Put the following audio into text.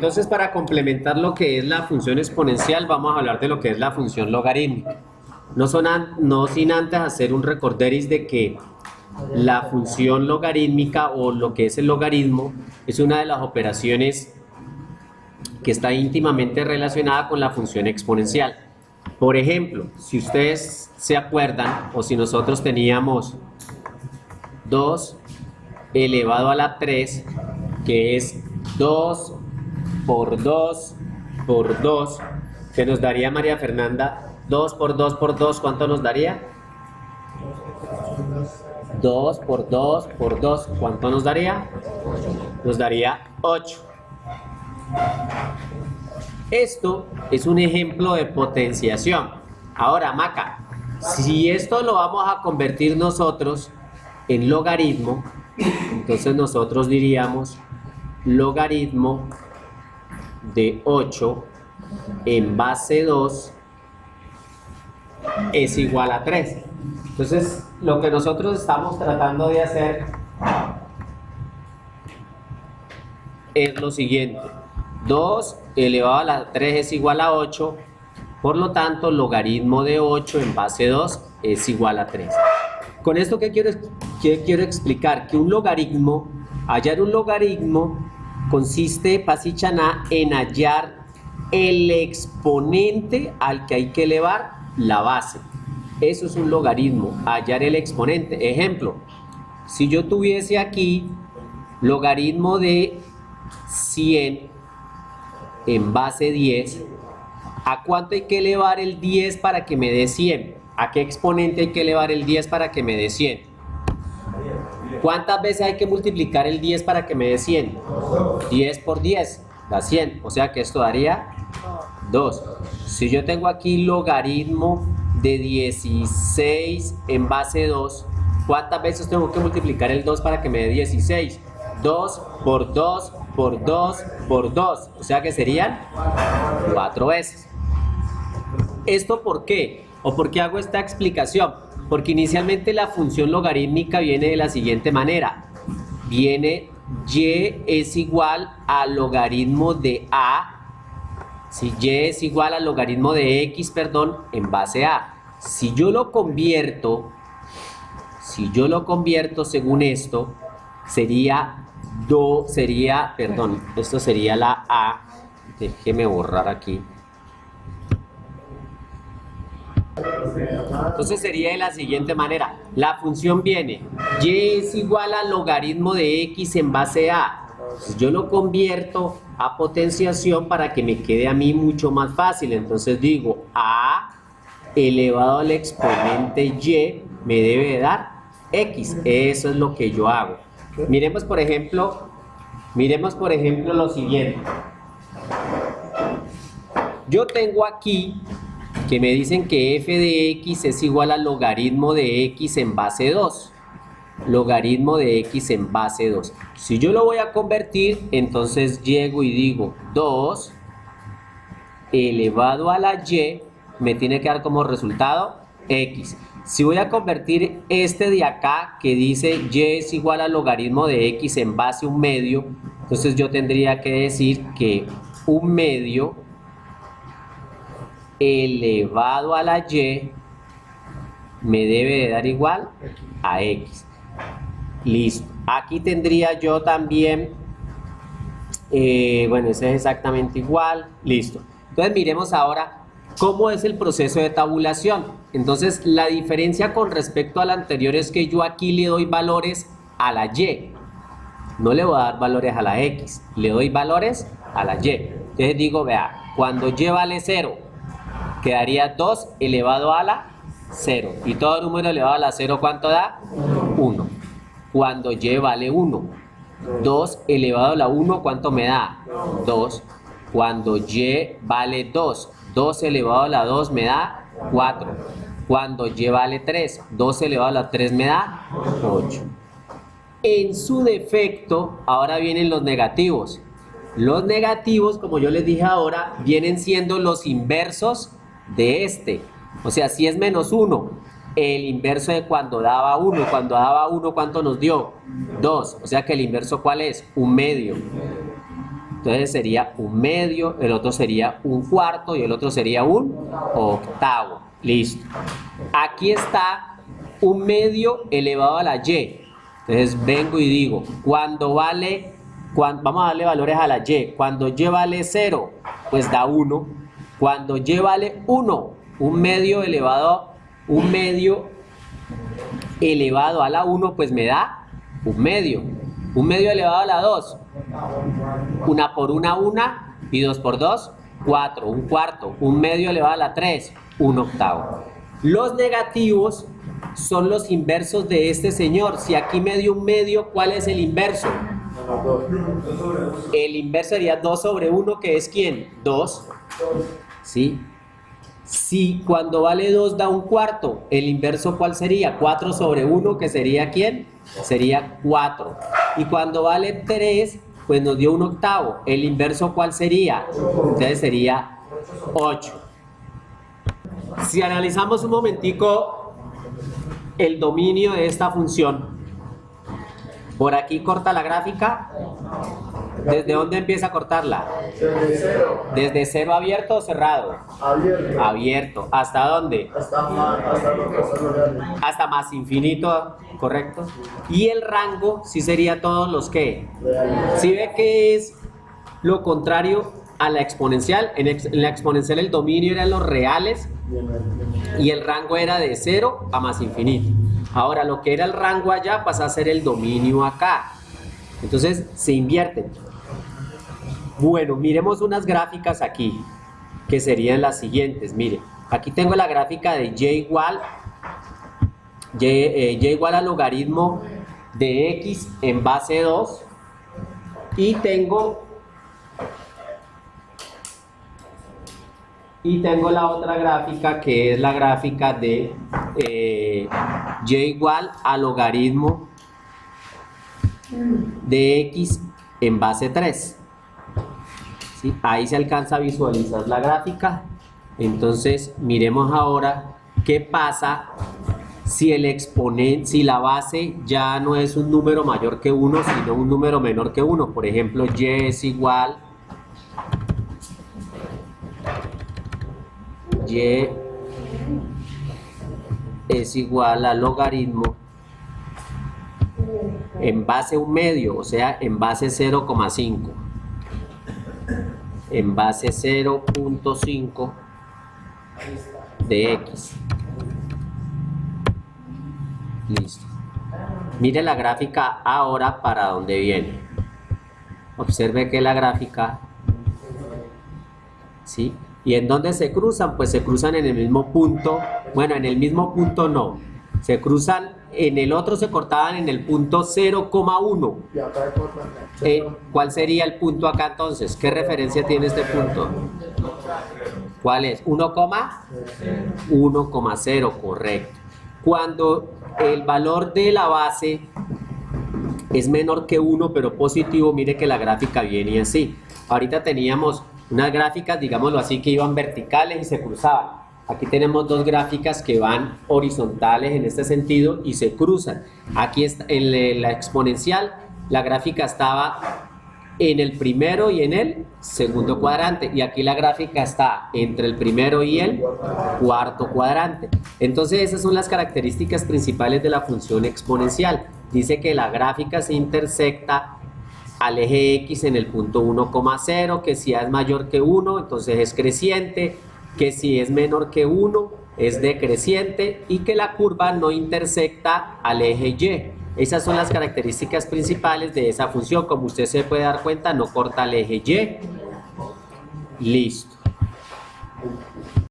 entonces para complementar lo que es la función exponencial, vamos a hablar de lo que es la función logarítmica. No sin antes hacer un recorderis de que la función logarítmica o lo que es el logaritmo es una de las operaciones que está íntimamente relacionada con la función exponencial. Por ejemplo, si ustedes se acuerdan o si nosotros teníamos 2 elevado a la 3, que es 2 por 2 por 2, que nos daría María Fernanda, 2 por 2 por 2, ¿cuánto nos daría? 2 por 2 por 2, ¿cuánto nos daría? Nos daría 8. Esto es un ejemplo de potenciación. Ahora, Maca, si esto lo vamos a convertir nosotros en logaritmo, entonces nosotros diríamos logaritmo de 8 en base 2 es igual a 3. Entonces, lo que nosotros estamos tratando de hacer es lo siguiente. 2 elevado a la 3 es igual a 8, por lo tanto, logaritmo de 8 en base 2 es igual a 3. Con esto, ¿qué quiero explicar? Que un logaritmo, hallar un logaritmo, consiste, Pasichaná, en hallar el exponente al que hay que elevar la base. Eso es un logaritmo, hallar el exponente. Ejemplo, si yo tuviese aquí logaritmo de 100 en base 10, ¿a cuánto hay que elevar el 10 para que me dé 100? ¿A qué exponente hay que elevar el 10 para que me dé 100? ¿Cuántas veces hay que multiplicar el 10 para que me dé 100? 10 por 10 da 100, o sea que esto daría 2. Si yo tengo aquí logaritmo de 16 en base 2, ¿cuántas veces tengo que multiplicar el 2 para que me dé 16? 2 por 2 por 2 por 2, o sea que serían 4 veces. ¿Esto por qué? ¿O por qué hago esta explicación? Porque inicialmente la función logarítmica viene de la siguiente manera. Viene y es igual al logaritmo de a, si y es igual al logaritmo de x, perdón, en base a. Si yo lo convierto según esto, esto sería la a, déjeme borrar aquí. Entonces sería de la siguiente manera. La función viene y es igual al logaritmo de x en base a. Yo lo convierto a potenciación para que me quede a mí mucho más fácil. Entonces digo a elevado al exponente y me debe dar x. Eso es lo que yo hago. Miremos por ejemplo lo siguiente. Yo tengo aquí que me dicen que f de x es igual al logaritmo de x en base 2. Logaritmo de x en base 2. Si yo lo voy a convertir, entonces llego y digo 2 elevado a la y me tiene que dar como resultado x. Si voy a convertir este de acá que dice y es igual al logaritmo de x en base 1 medio, entonces yo tendría que decir que 1 medio elevado a la y me debe de dar igual a x. Listo. Aquí tendría yo también, bueno, ese es exactamente igual. Listo. Entonces miremos ahora cómo es el proceso de tabulación. Entonces la diferencia con respecto al anterior es que yo aquí le doy valores a la y. No le voy a dar valores a la x, le doy valores a la y. Entonces digo, vea, cuando y vale 0, quedaría 2 elevado a la 0. Y todo número elevado a la 0, ¿cuánto da? 1. Cuando y vale 1, 2 elevado a la 1, ¿cuánto me da? 2. Cuando y vale 2, 2 elevado a la 2 me da 4. Cuando y vale 3, 2 elevado a la 3 me da 8. En su defecto, ahora vienen los negativos. Los negativos, como yo les dije ahora, vienen siendo los inversos de este. O sea, si es menos 1, el inverso de cuando daba 1. Cuando daba 1, ¿cuánto nos dio? 2. O sea que el inverso, ¿cuál es? 1 medio. Entonces sería 1/2, el otro sería 1/4 y el otro sería 1/8. Listo. Aquí está 1/2 elevado a la y. Entonces vengo y digo, vamos a darle valores a la y. Cuando y vale 0, pues da 1. Cuando y vale 1, 1/2 elevado a la 1, pues me da 1/2. 1/2 elevado a la 2. 1 por 1, 1. Y 2 por 2, 4. 1/4. 1/2 elevado a la 3, 1/8. Los negativos son los inversos de este señor. Si aquí me dio 1/2, ¿cuál es el inverso? El inverso sería 2 sobre 1, que es ¿quién? 2. ¿Sí? Si cuando vale 2 da 1/4, el inverso ¿cuál sería? 4 sobre 1, que sería ¿quién? Sería 4. Y cuando vale 3, pues nos dio 1/8. ¿El inverso cuál sería? Entonces sería 8. Si analizamos un momentico el dominio de esta función, por aquí corta la gráfica. ¿Desde dónde empieza a cortarla? Desde 0. ¿Desde 0 abierto o cerrado? Abierto. Abierto. ¿Hasta dónde? Hasta los reales. Hasta más infinito, ¿correcto? Y el rango sí sería todos los que. ¿Sí ve que es lo contrario a la exponencial? En la exponencial el dominio eran los reales y el rango era de 0 a más infinito. Ahora lo que era el rango allá pasa a ser el dominio acá. Entonces se invierten. Bueno, miremos unas gráficas aquí, que serían las siguientes. Mire, aquí tengo la gráfica de y igual al logaritmo de x en base 2. Y tengo la otra gráfica, que es la gráfica de y igual al logaritmo de x en base 3. ¿Sí? Ahí se alcanza a visualizar la gráfica. Entonces miremos ahora qué pasa si el exponente, si la base ya no es un número mayor que 1, sino un número menor que 1. Por ejemplo, y es igual al logaritmo en base 1/2, o sea, en base 0,5. En base 0.5 de x. Listo. Mire la gráfica ahora para dónde viene. Observe que la gráfica, ¿sí? ¿Y en dónde se cruzan? Pues se cruzan en el mismo punto. Bueno, en el mismo punto no. Se cruzan, en el otro se cortaban en el punto 0,1. Y acá cortan. ¿Cuál sería el punto acá entonces? ¿Qué referencia tiene este punto? ¿Cuál es? 1,0, correcto. Cuando el valor de la base es menor que 1, pero positivo, mire que la gráfica viene así. Ahorita teníamos unas gráficas, digámoslo así, que iban verticales y se cruzaban. Aquí tenemos dos gráficas que van horizontales en este sentido y se cruzan. Aquí está, en la exponencial, la gráfica estaba en el primero y en el segundo cuadrante, y aquí la gráfica está entre el primero y el cuarto cuadrante. Entonces esas son las características principales de la función exponencial. Dice que la gráfica se intersecta al eje X en el punto 1,0, que si A es mayor que 1, entonces es creciente, que si es menor que 1, es decreciente, y que la curva no intersecta al eje Y. Esas son las características principales de esa función. Como usted se puede dar cuenta, no corta el eje Y. Listo.